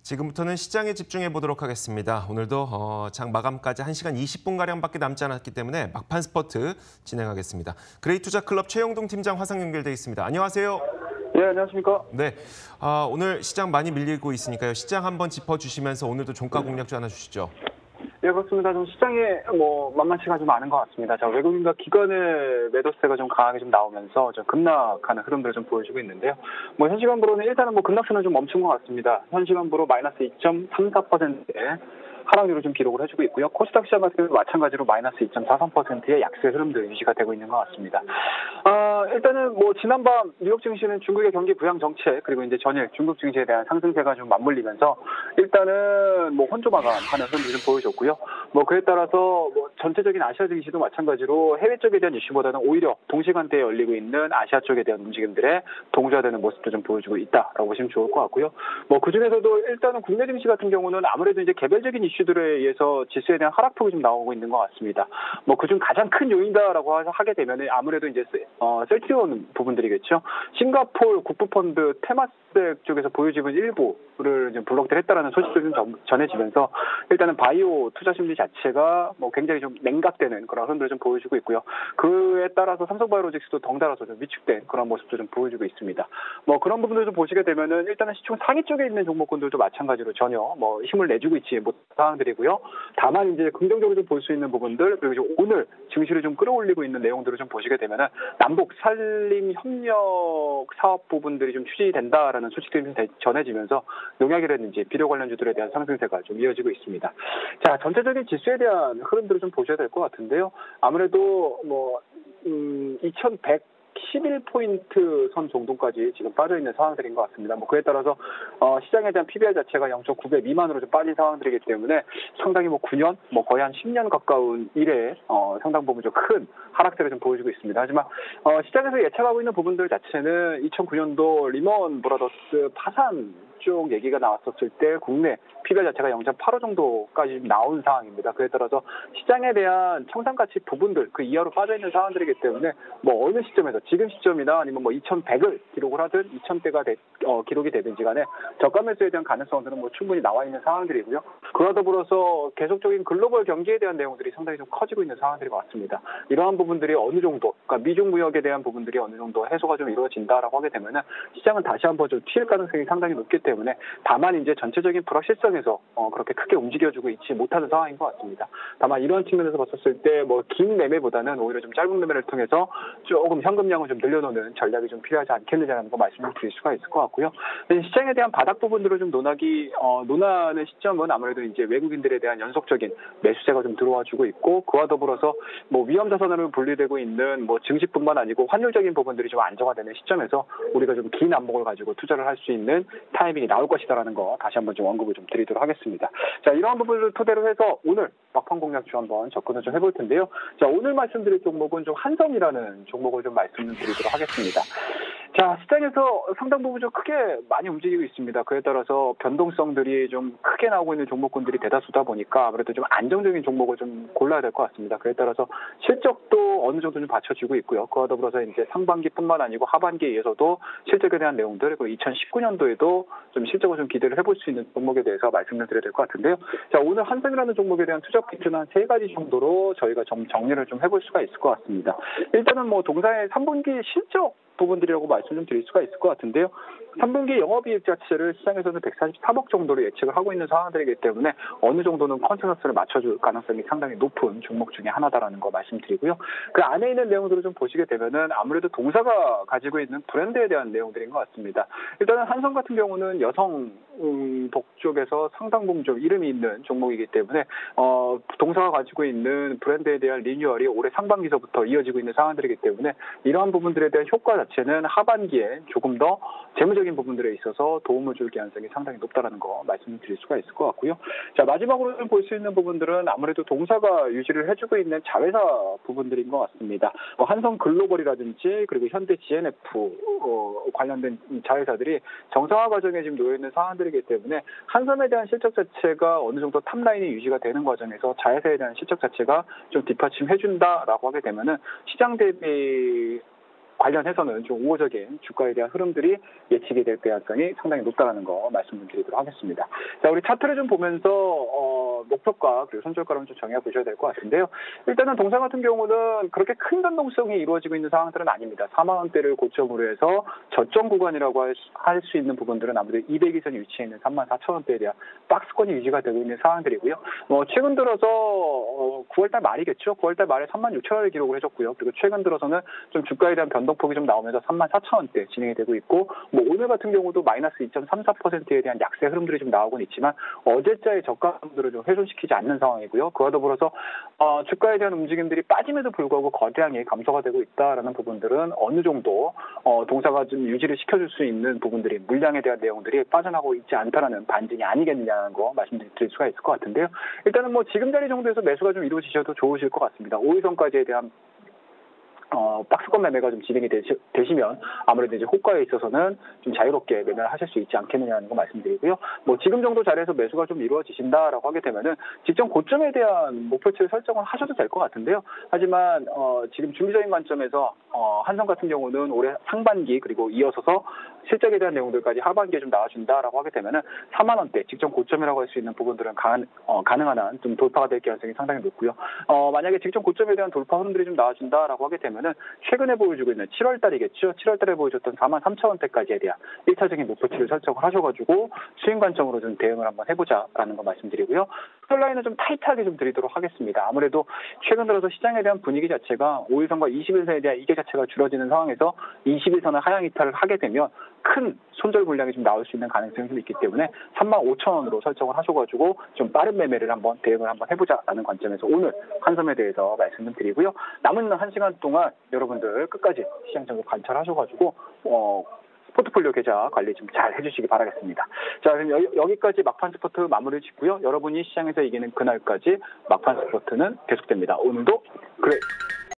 지금부터는 시장에 집중해 보도록 하겠습니다. 오늘도 장 마감까지 1시간 20분가량밖에 남지 않았기 때문에 막판 스퍼트 진행하겠습니다. 그레이투자클럽 최영동 팀장 화상 연결돼 있습니다. 안녕하세요. 네, 안녕하십니까. 네, 오늘 시장 많이 밀리고 있으니까요. 시장 한번 짚어주시면서 오늘도 종가 공략주 하나 주시죠. 네, 그렇습니다. 좀 시장에 만만치가 좀 많은 것 같습니다. 자, 외국인과 기관의 매도세가 좀 강하게 좀 나오면서 좀 급락하는 흐름들을 좀 보여주고 있는데요. 현 시간부로는 일단은 급락세는 좀 멈춘 것 같습니다. 현 시간부로 마이너스 2.34%의 하락률을 좀 기록을 해주고 있고요. 코스닥 시장 같은 경우도 마찬가지로 마이너스 2.43%의 약세 흐름들 유지가 되고 있는 것 같습니다. 일단은 지난밤 뉴욕 증시는 중국의 경기 부양 정책 그리고 이제 전일 중국 증시에 대한 상승세가 좀 맞물리면서 일단은 혼조 마감하는 흐름을 좀 보여줬고요. 그에 따라서 전체적인 아시아 증시도 마찬가지로 해외 쪽에 대한 이슈보다는 오히려 동시간대에 열리고 있는 아시아 쪽에 대한 움직임들에 동조화되는 모습도 좀 보여주고 있다라고 보시면 좋을 것 같고요. 그 중에서도 일단은 국내 증시 같은 경우는 아무래도 이제 개별적인 이슈들에 의해서 지수에 대한 하락폭이 좀 나오고 있는 것 같습니다. 그중 가장 큰 요인이다라고 하게 되면 아무래도 이제 셀트리온 부분들이겠죠. 싱가포르 국부펀드 테마스닥 쪽에서 보유지분 일부를 이제 블록들 했다라는 소식도 좀 전해지면서 일단은 바이오 투자 심리 자체가 굉장히 좀 냉각되는 그런 흐름들을 좀 보여주고 있고요. 그에 따라서 삼성바이오로직스도 덩달아서 좀 위축된 그런 모습도 좀 보여주고 있습니다. 그런 부분들을 좀 보시게 되면은 일단은 시총 상위 쪽에 있는 종목군들도 마찬가지로 전혀 힘을 내주고 있지 못한 상황들이고요. 다만 이제 긍정적으로 좀 볼 수 있는 부분들 그리고 오늘 증시를 좀 끌어올리고 있는 내용들을 좀 보시게 되면은 남북 산림 협력 사업 부분들이 좀 추진이 된다라는 소식들이 좀 전해지면서 농약이라든지 비료 관련주들에 대한 상승세가 좀 이어지고 있습니다. 자, 전체적인 지수에 대한 흐름들을 좀 보셔야 될 것 같은데요. 아무래도 2111포인트 선 정도까지 지금 빠져있는 상황들인 것 같습니다. 그에 따라서 시장에 대한 PBR 자체가 0.9배 미만으로 좀 빠진 상황들이기 때문에 상당히 9년, 거의 한 10년 가까운 이래 상당 부분 좀 큰 하락세를 좀 보여주고 있습니다. 하지만 시장에서 예측하고 있는 부분들 자체는 2009년도 리먼 브라더스 파산 쪽 얘기가 나왔었을 때 국내 PBR 자체가 0.85 정도까지 나온 상황입니다. 그에 따라서 시장에 대한 청산가치 부분들 그 이하로 빠져있는 상황들이기 때문에 어느 시점에서 지금 시점이나 아니면 2100을 기록을 하든 2000대가 기록이 되든지 간에 저가 매수에 대한 가능성들은 충분히 나와 있는 상황들이고요. 그와 더불어서 계속적인 글로벌 경기에 대한 내용들이 상당히 좀 커지고 있는 상황들인 것 같습니다. 이러한 부분들이 어느 정도, 그러니까 미중 무역에 대한 부분들이 어느 정도 해소가 좀 이루어진다라고 하게 되면은 시장은 다시 한번 좀 튀일 가능성이 상당히 높기 때문에 다만 이제 전체적인 불확실성에서 그렇게 크게 움직여주고 있지 못하는 상황인 것 같습니다. 다만 이런 측면에서 봤었을 때 긴 매매보다는 오히려 좀 짧은 매매를 통해서 조금 현금량을 좀 늘려놓는 전략이 좀 필요하지 않겠느냐는 거 말씀을 드릴 수가 있을 것 같고요. 시장에 대한 바닥 부분들을 좀 논하는 시점은 아무래도 이제 외국인들에 대한 연속적인 매수세가 좀 들어와주고 있고 그와 더불어서 위험 자산으로 분류되고 있는 증시뿐만 아니고 환율적인 부분들이 좀 안정화되는 시점에서 우리가 좀 긴 안목을 가지고 투자를 할 수 있는 타이밍이 나올 것이다라는 거 다시 한번 좀 언급을 좀 드리도록 하겠습니다. 자, 이러한 부분을 토대로 해서 오늘 막판 공략주 한번 접근을 좀 해볼 텐데요. 자, 오늘 말씀드릴 종목은 좀 한섬이라는 종목을 좀 말씀드리도록 하겠습니다. 자, 시장에서 상당 부분 좀 크게 많이 움직이고 있습니다. 그에 따라서 변동성들이 좀 크게 나오고 있는 종목군들이 대다수다 보니까 아무래도 좀 안정적인 종목을 좀 골라야 될 것 같습니다. 그에 따라서 실적도 어느 정도 좀 받쳐지고 있고요. 그와 더불어서 이제 상반기뿐만 아니고 하반기에서도 실적에 대한 내용들, 그리고 2019년도에도 좀 실적을 좀 기대를 해볼 수 있는 종목에 대해서 말씀을 드려야 될 것 같은데요. 자, 오늘 한섬이라는 종목에 대한 투자 기준은 한 3가지 정도로 저희가 좀 정리를 좀 해볼 수가 있을 것 같습니다. 일단은 동사의 3분기 실적 부분들이라고 말씀 좀 드릴 수가 있을 것 같은데요. 3분기 영업이익 자체를 시장에서는 143억 정도로 예측을 하고 있는 상황들이기 때문에 어느 정도는 컨센서스를 맞춰줄 가능성이 상당히 높은 종목 중에 하나다라는 거 말씀드리고요. 그 안에 있는 내용들을 좀 보시게 되면은 아무래도 동사가 가지고 있는 브랜드에 대한 내용들인 것 같습니다. 일단은 한섬 같은 경우는 여성복 쪽에서 상당 부분 좀 이름이 있는 종목이기 때문에 동사가 가지고 있는 브랜드에 대한 리뉴얼이 올해 상반기서부터 이어지고 있는 상황들이기 때문에 이러한 부분들에 대한 효과 자체는 하반기에 조금 더 재무적인 부분들에 있어서 도움을 줄 가능성이 상당히 높다라는 거 말씀드릴 수가 있을 것 같고요. 자, 마지막으로 볼 수 있는 부분들은 아무래도 동사가 유지를 해주고 있는 자회사 부분들인 것 같습니다. 한섬 글로벌이라든지 그리고 현대 GNF 관련된 자회사들이 정상화 과정에 지금 놓여 있는 상황들이기 때문에 한섬에 대한 실적 자체가 어느 정도 탑라인이 유지가 되는 과정에서 자회사에 대한 실적 자체가 좀 뒷받침해준다라고 하게 되면은 시장 대비 관련해서는 좀 우호적인 주가에 대한 흐름들이 예측이 될 가능성이 상당히 높다는 거 말씀을 드리도록 하겠습니다. 자, 우리 차트를 좀 보면서 목표가 그리고 손절가를 좀 정해 보셔야 될 것 같은데요. 일단은 동사 같은 경우는 그렇게 큰 변동성이 이루어지고 있는 상황들은 아닙니다. 4만 원대를 고점으로 해서 저점 구간이라고 할 수 있는 부분들은 아무래도 200일선이 위치해 있는 3만 4천 원대에 대한 박스권이 유지가 되고 있는 상황들이고요. 최근 들어서 9월달 말이겠죠. 9월달 말에 3만 6천 원을 기록을 해줬고요. 그리고 최근 들어서는 좀 주가에 대한 변동폭이 좀 나오면서 3만 4천 원대 진행이 되고 있고, 오늘 같은 경우도 마이너스 2.34%에 대한 약세 흐름들이 좀 나오곤 있지만 어제자의 저가들을 좀 훼손시키지 않는 상황이고요. 그와 더불어서 주가에 대한 움직임들이 빠짐에도 불구하고 거래량이 감소가 되고 있다라는 부분들은 어느 정도 동사가 좀 유지를 시켜줄 수 있는 부분들이, 물량에 대한 내용들이 빠져나가고 있지 않다라는 반증이 아니겠느냐는 거 말씀드릴 수가 있을 것 같은데요. 일단은 지금 자리 정도에서 매수가 좀 이루어지셔도 좋으실 것 같습니다. 5일선까지에 대한 박스권 매매가 좀 진행이 되시면 아무래도 이제 호가에 있어서는 좀 자유롭게 매매를 하실 수 있지 않겠느냐는 거 말씀드리고요. 지금 정도 자리에서 매수가 좀 이루어지신다라고 하게 되면은 직전 고점에 대한 목표치를 설정을 하셔도 될 것 같은데요. 하지만 지금 중기적인 관점에서 한성 같은 경우는 올해 상반기 그리고 이어서서 실적에 대한 내용들까지 하반기에 좀 나와준다라고 하게 되면은 4만 원대 직전 고점이라고 할 수 있는 부분들은 가능한 한 좀 돌파가 될 가능성이 상당히 높고요. 만약에 직전 고점에 대한 돌파 흐름들이 좀 나와준다라고 하게 되면은 최근에 보여주고 있는 7월 달이겠죠. 7월 달에 보여줬던 4만 3천 원대까지에 대한 1차적인 목표치를 설정을 하셔가지고 수익 관점으로 좀 대응을 한번 해보자라는 거 말씀드리고요. 컬라인은 좀 타이트하게 좀 드리도록 하겠습니다. 아무래도 최근 들어서 시장에 대한 분위기 자체가 5일선과 20일선에 대한 이계 자체가 줄어지는 상황에서 20일선을 하향 이탈을 하게 되면 큰 손절 물량이 좀 나올 수 있는 가능성이 좀 있기 때문에 3만 5천 원으로 설정을 하셔가지고 좀 빠른 매매를 한번 대응을 한번 해보자라는 관점에서 오늘 한섬에 대해서 말씀 좀 드리고요. 남은 1시간 동안 여러분들 끝까지 시장 정보 관찰하셔가지고 포트폴리오 계좌 관리 좀 잘 해주시기 바라겠습니다. 자, 그럼 여기까지 막판 스포트 마무리 짓고요. 여러분이 시장에서 이기는 그날까지 막판 스포트는 계속됩니다. 오늘도 그래.